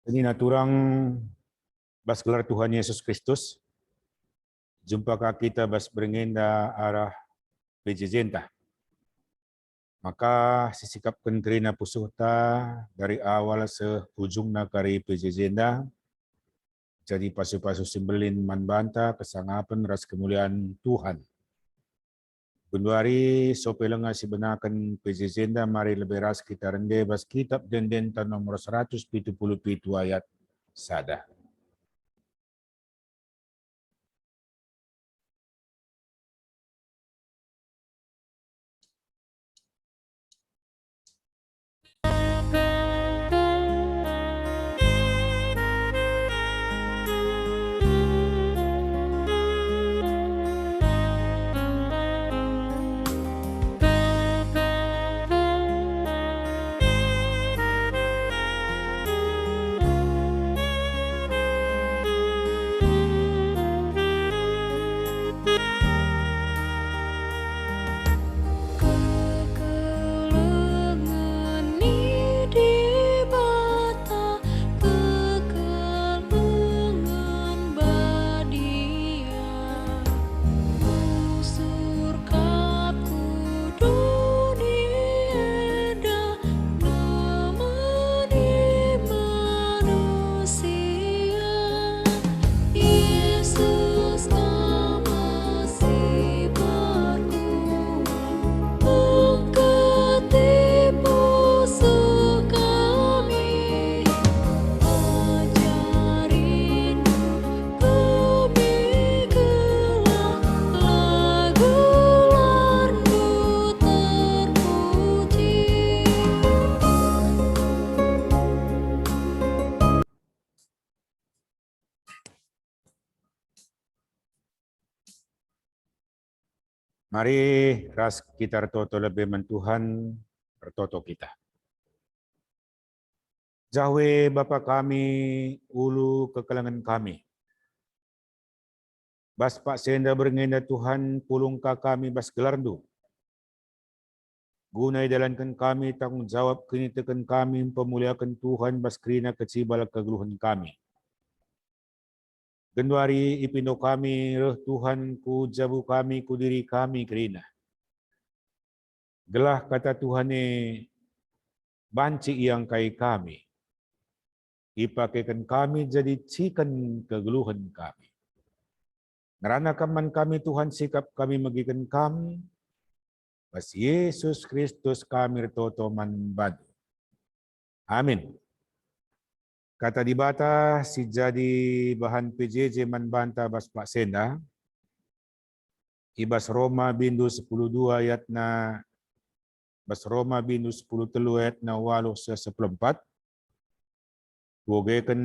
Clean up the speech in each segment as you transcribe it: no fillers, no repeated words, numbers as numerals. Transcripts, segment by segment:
Ini naturang bas gelar Tuhan Yesus Kristus. Jumpakah kita bas beringenda arah pejejenta. Maka sisikap kentrina pusuhta dari awal sehujungna kari pejejenda. Jadi pasu-pasu simbelin manbanta kesangapan ras kemuliaan Tuhan. Benduari sopelenga si benakan pejejenda mari lebih ras kita rende bas kitab dendenta nomor 177 ayat sada. Mari ras kita retoto lebih mentuhan retoto kita. Jahwe Bapa kami, ulu kekelangan kami. Bas Pak Senda beringenda Tuhan, pulungka kami bas gelardu. Gunai dalankan kami, tanggung jawab kini tekan kami, pemuliakan Tuhan bas kerina kecibal kegeluhan kami. Genduari ipindo kami, roh Tuhan ku jabu kami, ku diri kami kerina. Gelah kata Tuhan banci yang kai kami. Ipakaikan kami jadi cikan kegeluhan kami. Ngerana kaman kami Tuhan sikap kami magikan kami. Pas Yesus Kristus kami retoto manbadu. Amin. Kata di bata si jadi bahan PJJ manbanta bas Pak Senda. Ibas Roma bindu 10:2 ayat na bas Roma bindu 10:3 ayat na 8-14. Bugekan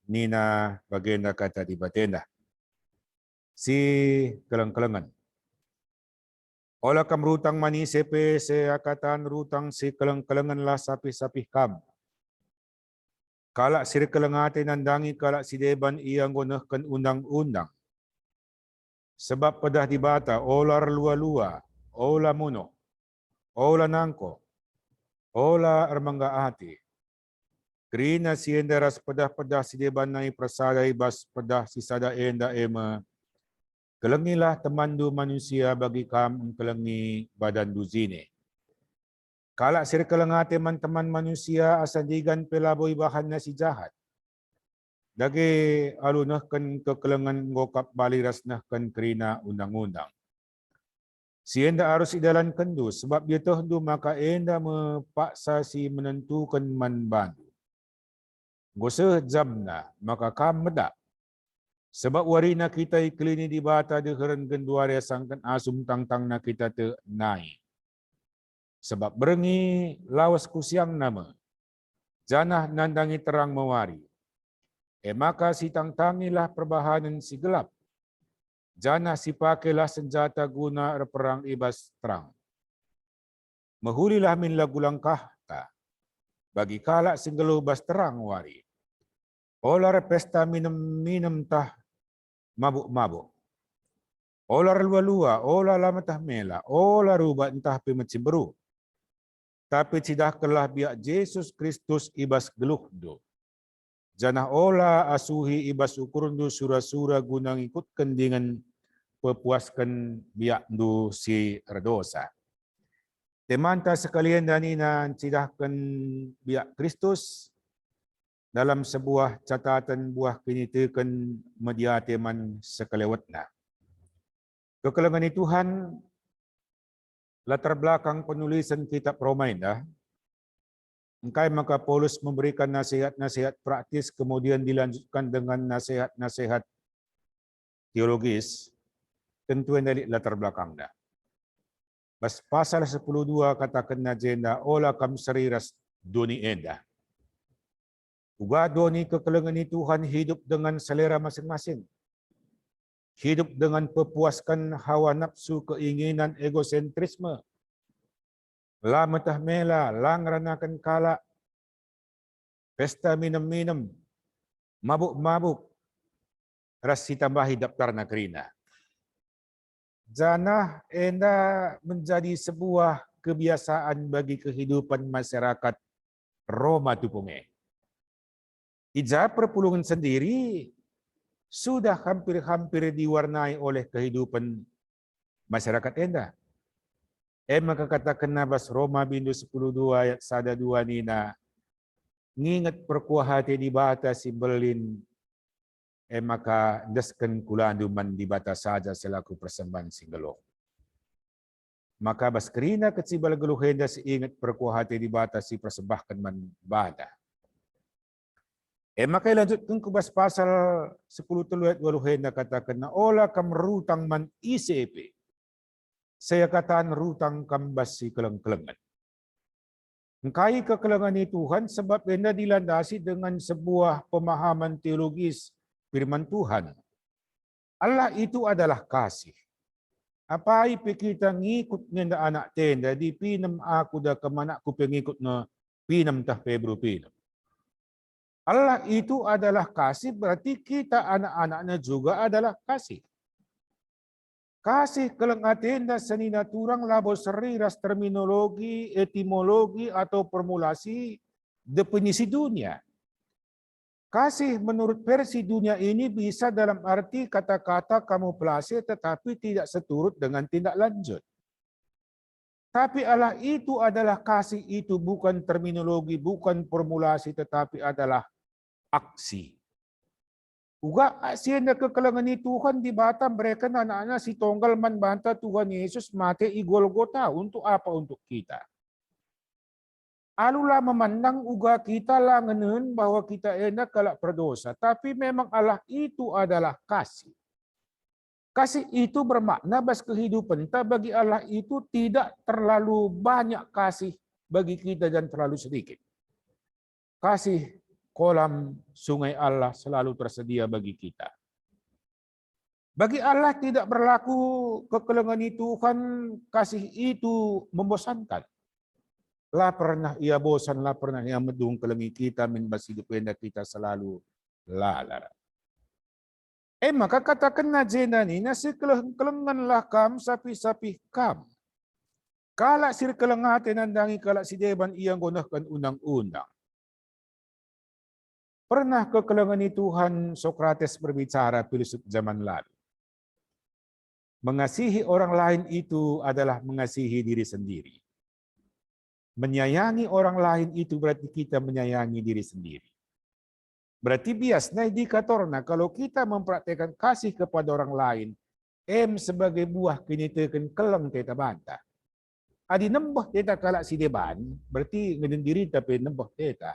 nina bagenda kata di batenda. Si kelang-kelangan. Ola kam rutang mani sepe seakatan rutang si kelang-kelangan lah sapi-sapi kam. Kalak sir kelengate nandangi kalak si deban iyang gunahkan undang-undang. Sebab pedah di bata ola lua-lua, ola muno, ola nangko, ola armangga ati. Kerina si endaras pedah-pedah si deban nai prasadai bas pedah si sada enda ema. Kelengilah temandu manusia bagi kam kelengi badan duzine. Kalak sir kelengate teman-teman manusia asandigan pelaboy bahan na si jahat. Dagi alunahkan kekelengan ngokap baliras nahkan kerina undang-undang. Si enda harus idalan kendu sebab dia tohdu maka enda mepaksa si menentukan manbandu. Goseh jamna maka kam medak. Sebab warina kita iklini di bata deheren genduare sangkan asum tang-tang na kita te nai. Sebab berengi lawas kusiang nama. Janah nandangi terang mewari. Maka si tang-tangilah perbahanan si gelap. Janah si pakailah senjata guna perang ibas terang. Mehulilah min lagu langkah ta. Bagi kalak singgelu bas terang wari. Olar pesta minum-minum tah mabuk-mabuk. Olar lua-lua, olar lama tah mela, olar rubat entah pemeciberu. Tapi cidah kelah biak Yesus Kristus ibas geluh do. Janah ola asuhi ibas ukurundu sura-sura gunang ikutkan dengan pepuaskan biak du si redosa. Temanta sekalian danina cidahkan biak Kristus dalam sebuah catatan buah kinitikan media teman sekelewatna. Kekelengan Tuhan latar belakang penulisan kitab Roma indah. Engkai maka Paulus memberikan nasihat-nasihat praktis kemudian dilanjutkan dengan nasihat-nasihat teologis tentu yang dari latar belakang dah. Bas pasal 10.2 katakan najenda ola kam seriras doni enda. Uga doni kekelengan Tuhan hidup dengan selera masing-masing. Hidup dengan pepuaskan hawa nafsu, keinginan, egosentrisme. La metah mela, lang ranakan kala, pesta minum-minum, mabuk-mabuk, ras ditambahi daftar nakrina. Janah enda menjadi sebuah kebiasaan bagi kehidupan masyarakat Roma tupunge. Ija perpulungan sendiri sudah hampir-hampir diwarnai oleh kehidupan masyarakat enda. Maka katakan nabas Roma bindu 10.2 ayat 1-2 nina ngingat perkuah hati di bata si Berlin maka desken kulanduman di bata saja selaku persembahan singgelo. Maka bas kerina kecibal geluhenda si ingat perkuah hati di bata si persembahkan man bada. Maka lanjutkan ke bas pasal 10 ayat 2 katakan na ola kam rutang man ICP. Saya kataan rutang kambas si keleng-kelengan. Engkai kekelengan ni Tuhan sebab enda dilandasi dengan sebuah pemahaman teologis firman Tuhan. Allah itu adalah kasih. Apa ipi kita ngikut ngenda anak tenda di pinam aku dah kemana aku pengikut na pinam tah pebru pinam. Allah itu adalah kasih berarti kita anak-anaknya juga adalah kasih. Kasih kelengatenda senina turang labo seriras terminologi, etimologi atau formulasi definisi dunia. Kasih menurut versi dunia ini bisa dalam arti kata-kata kamuflase tetapi tidak seturut dengan tindak lanjut. Tapi Allah itu adalah kasih itu bukan terminologi, bukan formulasi tetapi adalah aksi. Uga sienda kekelengan ni Tuhan di bata mereka anak-anak si tonggal man banta Tuhan Yesus mati i Golgota. Untuk apa? Untuk kita. Alulah memandang uga kita lah ngenen bahwa kita enak kalak berdosa. Tapi memang Allah itu adalah kasih. Kasih itu bermakna bas kehidupan kita bagi Allah itu tidak terlalu banyak kasih bagi kita dan terlalu sedikit. Kasih kolam sungai Allah selalu tersedia bagi kita. Bagi Allah tidak berlaku kekelengan Tuhan, kasih itu membosankan. Lah pernah ia bosan, lah pernah ia medung kelengi kita, minbas hidup hendak kita selalu lalara. Maka katakan najena ni, nasi kelengan kam, sapi-sapi kam. Kalak sir kelengate nandangi kalak si deban ia gonahkan undang-undang. Pernah kekelengan Tuhan Sokrates berbicara filsuf zaman lalu. Mengasihi orang lain itu adalah mengasihi diri sendiri. Menyayangi orang lain itu berarti kita menyayangi diri sendiri. Berarti biasanya indikatornya kalau kita mempraktekkan kasih kepada orang lain, sebagai buah kinitekan keleng teta banta. Adi nembah teta kalak si deban, berarti ngedendiri tapi nembah teta.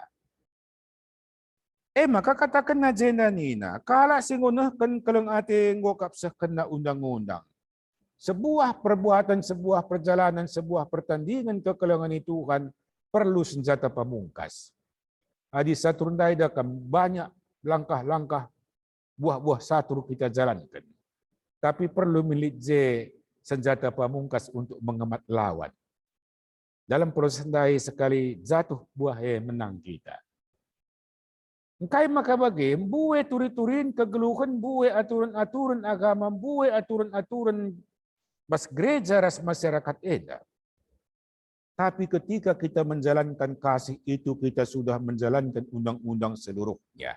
Maka katakan na jena nina, kala singunahkan keleng ate ngokap sa kena undang-undang. Sebuah perbuatan, sebuah perjalanan, sebuah pertandingan kekelengan Tuhan perlu senjata pamungkas. Adi saturundai dakam banyak langkah-langkah buah-buah satur kita jalankan. Tapi perlu milik senjata pamungkas untuk mengemat lawan. Dalam proses dai sekali jatuh buah menang kita. Engkai maka bagi, buwe turi-turin kegeluhan, buwe aturan-aturan agama, buwe aturan-aturan bas gereja ras masyarakat eda. Tapi ketika kita menjalankan kasih itu, kita sudah menjalankan undang-undang seluruhnya.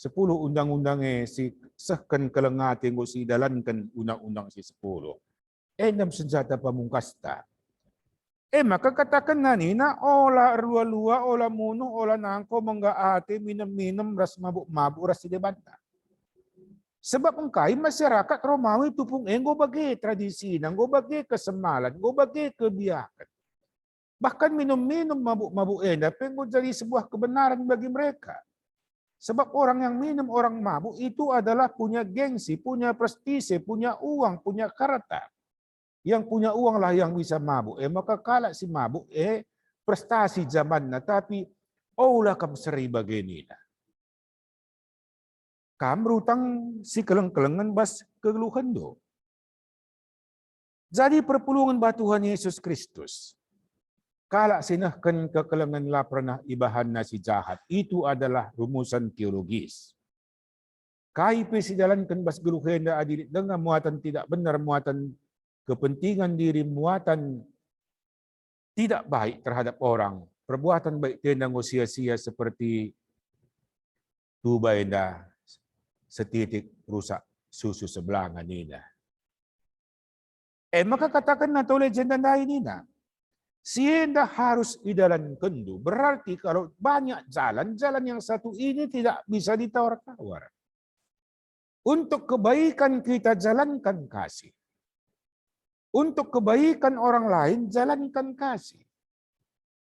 10 undang-undang si sahkan kalengati ngo si dalankan undang-undang si 10. Enam senjata pamungkasta. Maka katakan na ni na ola rua-lua, ola muno, ola nangko, manggaate, minum-minum, ras mabuk-mabuk, ras sidebanta. Sebab engkai masyarakat Romawi tupung enggo bagi tradisi, nggo bagi kesemalan, nggo bagi kebiakan. Bahkan minum-minum mabuk-mabuk pengo jadi sebuah kebenaran bagi mereka. Sebab orang yang minum, orang mabuk itu adalah punya gengsi, punya prestise, punya uang, punya harta. Yang punya uang lah yang bisa mabuk. Maka kalah si mabuk, prestasi zaman na, tapi lah kam seri begini. Kam rutang si keleng-kelengan bas kegeluhan do. Jadi perpulungan batuhan Yesus Kristus. Kala sinahkan kekelengan la pernah ibahan na si jahat. Itu adalah rumusan teologis. Kai si jalankan bas geluhan da adilit dengan muatan tidak benar, muatan kepentingan diri, muatan tidak baik terhadap orang, perbuatan baik tendang sia-sia seperti tuba indah setitik rusak susu sebelangan ini. Maka katakan na to legenda na ini na, sienda harus idalan kendu. Berarti kalau banyak jalan yang satu ini tidak bisa ditawar-tawar. Untuk kebaikan kita jalankan kasih. Untuk kebaikan orang lain, jalankan kasih.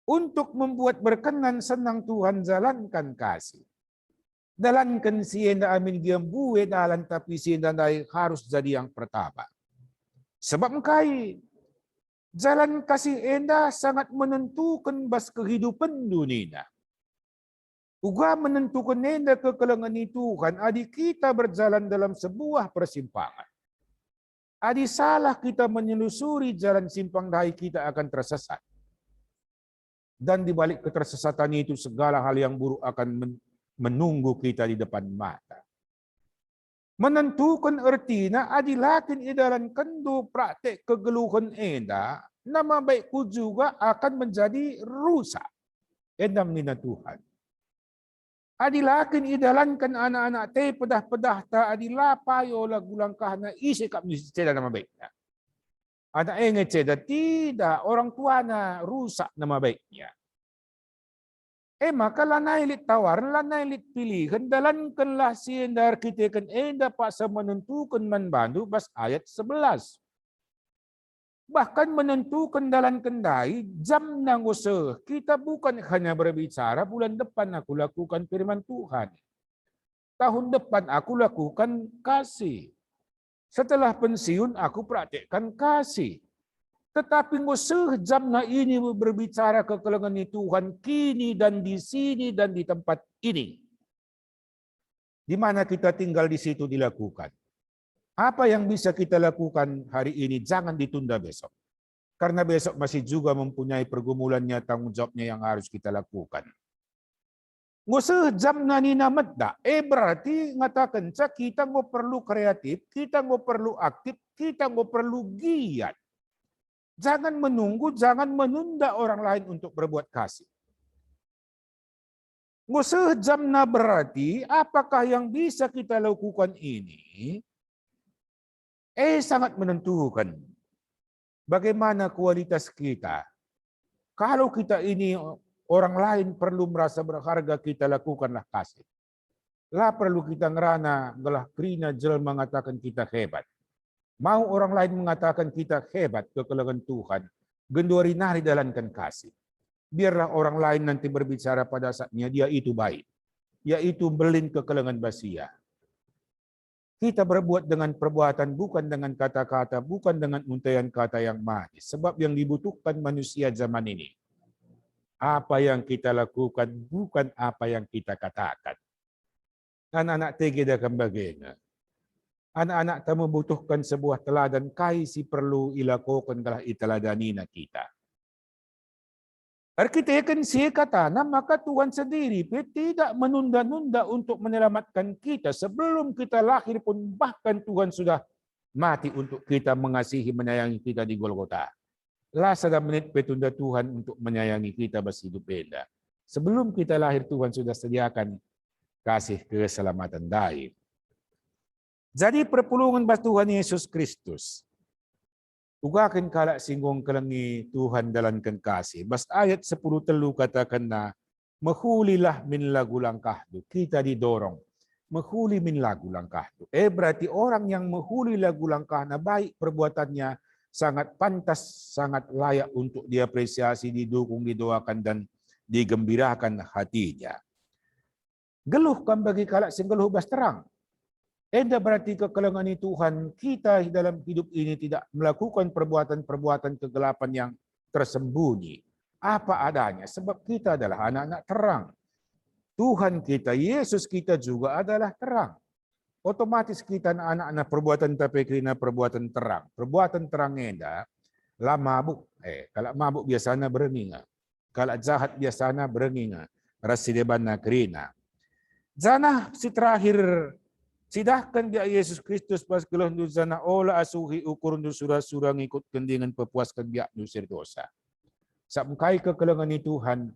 Untuk membuat berkenan senang Tuhan, jalankan kasih. Dalankan sienda amin giambuwe dalan tapi sienda harus jadi yang pertama. Sebab engkai, jalan kasih enda sangat menentukan bas kehidupan dunia. Uga menentukan enda kekelengan itu kan adik kita berjalan dalam sebuah persimpangan. Adi salah kita menyelusuri jalan simpang dahi, kita akan tersesat. Dan di balik ketersesatan itu segala hal yang buruk akan menunggu kita di depan mata. Menentukan artinya adi lakin idalan kendu praktek kegeluhan enda, nama baikku juga akan menjadi rusak. Endam nina Tuhan. Adilakin idalankan anak-anak te pedah-pedah ta adila payo lagu langkah na isi kap ni ceda nama baiknya. Anak ingat ceda tidak, orang tua na rusak nama baiknya. Maka lanai lit tawaran, lanai lit pilihan, dalankanlah siendar kita kan dapat menentukan manbandu bas ayat 11. Bahkan menentukan dalam kendai jam nang usaha. Kita bukan hanya berbicara bulan depan aku lakukan firman Tuhan. Tahun depan aku lakukan kasih. Setelah pensiun aku praktekkan kasih. Tetapi usaha jam na ini berbicara kekelengan Tuhan kini dan di sini dan di tempat ini. Di mana kita tinggal di situ dilakukan. Apa yang bisa kita lakukan hari ini jangan ditunda besok. Karena besok masih juga mempunyai pergumulannya, tanggung jawabnya yang harus kita lakukan. Ngusah jam na ninamedda. Berarti ngatakan kita nggak perlu kreatif, kita nggak perlu aktif, kita nggak perlu giat. Jangan menunggu, jangan menunda orang lain untuk berbuat kasih. Ngusah jam na berarti apakah yang bisa kita lakukan ini? Sangat menentukan bagaimana kualitas kita. Kalau kita ini orang lain perlu merasa berharga, kita lakukanlah kasih. Lah perlu kita ngerana gelah krina jel mengatakan kita hebat. Mau orang lain mengatakan kita hebat kekelengan Tuhan, gendori nari dalankan kasih. Biarlah orang lain nanti berbicara pada saatnya dia itu baik. Yaitu belin kekelengan basia. Kita berbuat dengan perbuatan, bukan dengan kata-kata, bukan dengan untaian kata yang manis. Sebab yang dibutuhkan manusia zaman ini, apa yang kita lakukan, bukan apa yang kita katakan. Anak-anak tegeda kembagena. Anak-anak tak membutuhkan sebuah teladan, kaisi perlu ilakukan telah iteladani na kita. Arkitekan siya katana, maka Tuhan sendiri tidak menunda-nunda untuk menyelamatkan kita. Sebelum kita lahir pun bahkan Tuhan sudah mati untuk kita, mengasihi, menyayangi kita di Golgota. Lah sada menit petunda Tuhan untuk menyayangi kita bas hidup beda. Sebelum kita lahir Tuhan sudah sediakan kasih keselamatan daim. Jadi perpulungan bas Tuhan Yesus Kristus. Ugakan kalak singgung kelengi Tuhan dalankan kasih. Bas ayat 10 telu katakan na, mahulilah min lagu langkah tu. Kita didorong. Menghuli min lagu langkah tu. Berarti orang yang menghuli lagu langkah na baik perbuatannya, sangat pantas, sangat layak untuk diapresiasi, didukung, didoakan, dan digembirakan hatinya. Geluhkan bagi kalak sing geluh bas terang. Enda berarti kekelengan Tuhan kita dalam hidup ini tidak melakukan perbuatan-perbuatan kegelapan yang tersembunyi. Apa adanya, sebab kita adalah anak-anak terang. Tuhan kita, Yesus kita juga adalah terang. Otomatis kita anak-anak perbuatan tapi kena perbuatan terang. Perbuatan terang enda lah mabuk. Kalau mabuk biasanya berenginga. Kalau jahat biasanya berenginga. Rasideban na kerina. Zana si terakhir sidahkan dia Yesus Kristus pas keluh nu zana ola asuhi ukur nu surah-surah ngikut kendingan pepuaskan dia nu dosa. Sampai kekelengan Tuhan,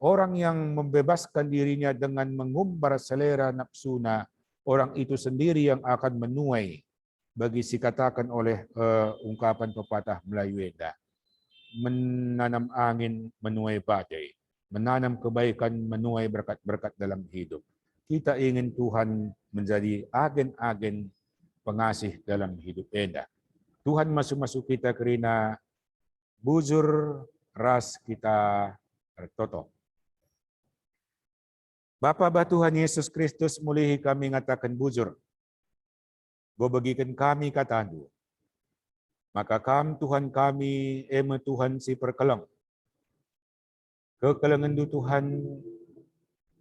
orang yang membebaskan dirinya dengan mengumbar selera nafsuna, orang itu sendiri yang akan menuai bagi si katakan oleh ungkapan pepatah Melayu Enda. Menanam angin, menuai badai. Menanam kebaikan, menuai berkat-berkat dalam hidup. Kita ingin Tuhan menjadi agen-agen pengasih dalam hidup Enda. Tuhan masuk-masuk kita kerana bujur ras kita tertoto. Bapa Tuhan Yesus Kristus mulihi kami ngatakan bujur. Go bagikan kami katandu. Maka Tuhan kami ema Tuhan si perkelang. Kekelangan du Tuhan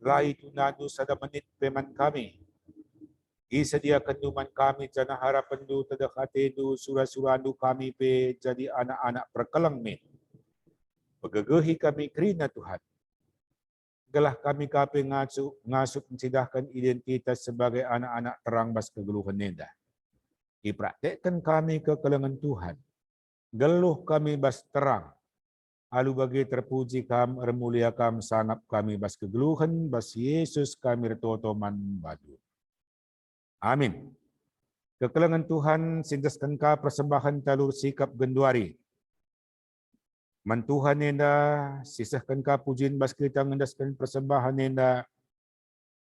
lai tunado sa damanit peman kami. Isadiakan duman kami jana harapan du tadakate du surah-surah kami pe jadi anak-anak perkelang min. Pagagahi kami kerina Tuhan. Galah kami kape ngasuk mensidahkan identitas sebagai anak-anak terang bas kegeluhan nenda. Ipraktekkan kami kekelangan Tuhan. Geluh kami bas terang. Alu bagi terpuji kam, remulia kam, sangap kami bas kegeluhan, bas Yesus kami retoto man badu. Amin. Kekelangan Tuhan, sintaskan ka persembahan talur sikap genduari. Mantuhan nenda, sisahkan ka pujin bas kita ngendaskan persembahan nenda.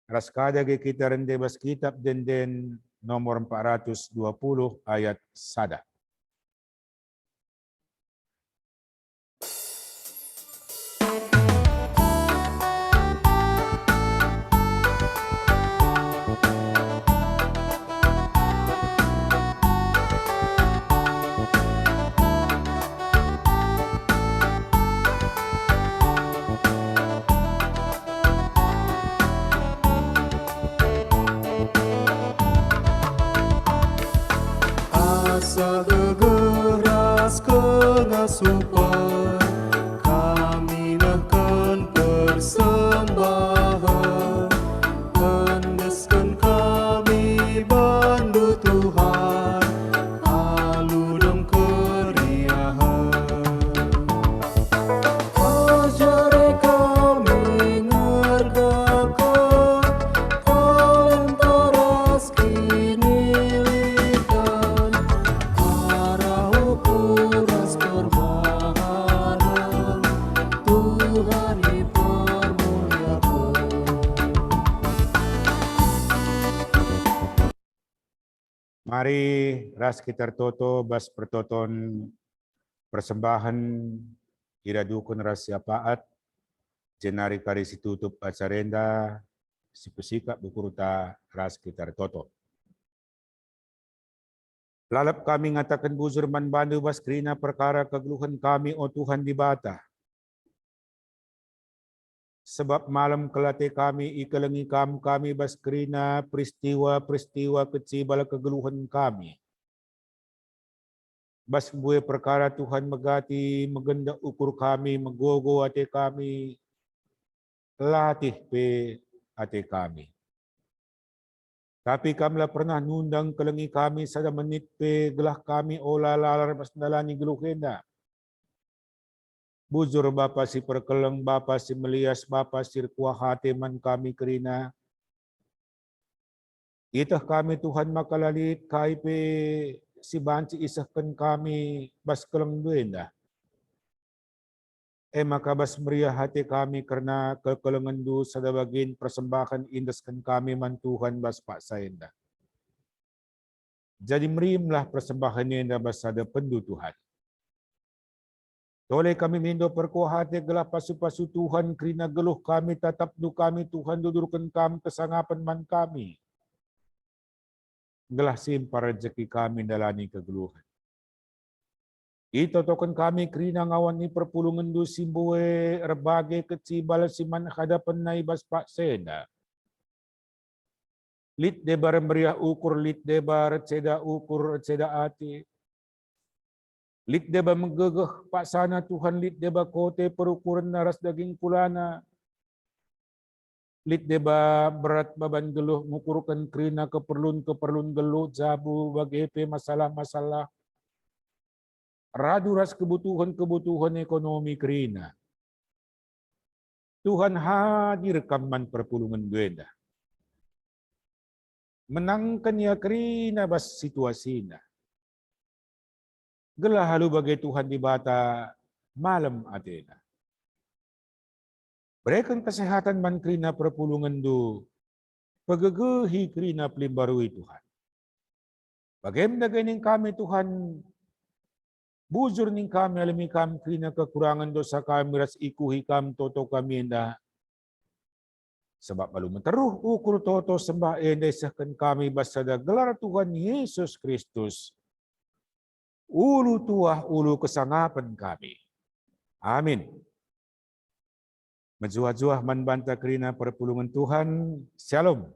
Raskada kita rende bas kitab den nomor 420 ayat sada. Asa gegeras kengasupan, kami nakan persembahan, kendeskan kami bandu Tuhan, alu dong keriahan. Ajari kami ngergakan, alentoras kinilikan, arau kuras perbahanan, Tuhan dipermuliakan. Mari ras kita toto bas pertoton persembahan iradukun ras siapaat jenari kari si tutup acarenda si pesikap bukuruta ras kita toto. Lalap kami ngatakan buzur man bandu bas krina perkara kegeluhan kami o Tuhan di bata. Sebab malam kelate kami ikalangi kami bas krina peristiwa-peristiwa kecil bala kegeluhan kami. Bas buai perkara Tuhan megati megenda ukur kami megogo ate kami latih pe ate kami. Tapi kami pernah nundang kelengi kami sada menit pe gelah kami olah lalar bas nalani geluhenda. Bujur Bapa si perkeleng, Bapa si melias, Bapa si kuah hati man kami kerina. Itah kami Tuhan makalalit kaipe si banci isahkan kami bas kelang duenda. Makabas meriah hati kami karena kekelengan du sadabagin persembahan indaskan kami man Tuhan bas paksayenda. Jadi meriamlah persembahan yang bas sada pendu Tuhan. Toleh kami mindo perkuhati gelah pasu-pasu Tuhan kerina geluh kami tatap du kami Tuhan dudurkan kami kesangapan man kami. Gelah simpar rezeki kami dalani kegeluhan. Itotokan kami kerina ngawan ni perpulungan du simbuwe erbagai kecibal siman hadapan na ibas pak seda. Lit debar meriah ukur lit debar ceda ukur ceda ati. Lit deba menggegeh pak sana Tuhan lit deba kote perukuran naras daging kulana. Lit deba berat baban geluh ngukurkan kerina keperluan geluh jabu bagepe masalah-masalah. Raduras kebutuhan ekonomi kerina. Tuhan hadir kaman perpulungan duenda. Menangkan ya kerina bas situasinya. Gelah halu bagai Tuhan di bata malam atena. Berikan kesehatan man kerina perpulungan du. Pegegehi kerina pelimbarui Tuhan. Bagaimana ganing kami Tuhan bujur ning kami alami kami kerina kekurangan dosa kami ras ikuhi kami toto kami enda. Sebab balu menteruh ukur toto sembah enda isahkan kami basada gelar Tuhan Yesus Kristus. Ulu tuah ulu kesangapan kami. Amin. Menjuah-juah manbanta kerina perpulungan Tuhan. Shalom.